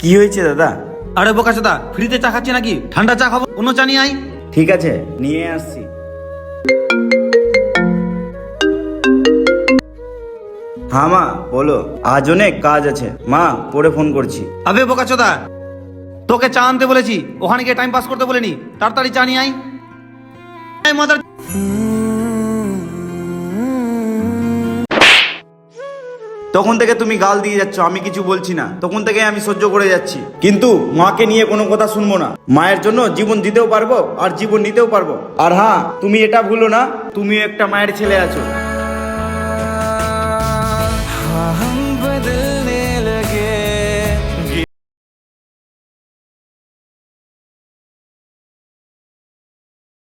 কি হয়েছে দাদা? আরে বোকাচোদা, ফ্রিতে চা খাচ্ছি নাকি? ঠান্ডা চা খাবো, অন্য চা নিয়ে আই। ঠিক আছে, নিয়ে আসছি। হ্যাঁ মা বলো, আজ অনেক কাজ আছে মা, পরে ফোন করছি। আবে বোকাচোদা, তোকে চা আনতে বলেছি, ওখানে গিয়ে টাইম পাস করতে বলিনি। তাড়াতাড়ি চা নিয়ে আই। এই মাদার, তখন থেকে তুমি গাল দিয়ে যাচ্ছ, আমি কিছু বলছি না, তখন থেকে আমি সহ্য করে যাচ্ছি, কিন্তু মাকে নিয়ে কোনো কথা শুনবো না। মায়ের জন্য জীবন দিতেও পারবো আর জীবন নিতেও পারবো। আর হ্যাঁ, তুমি এটা ভুলো না, তুমিও একটা মায়ের ছেলে আছো।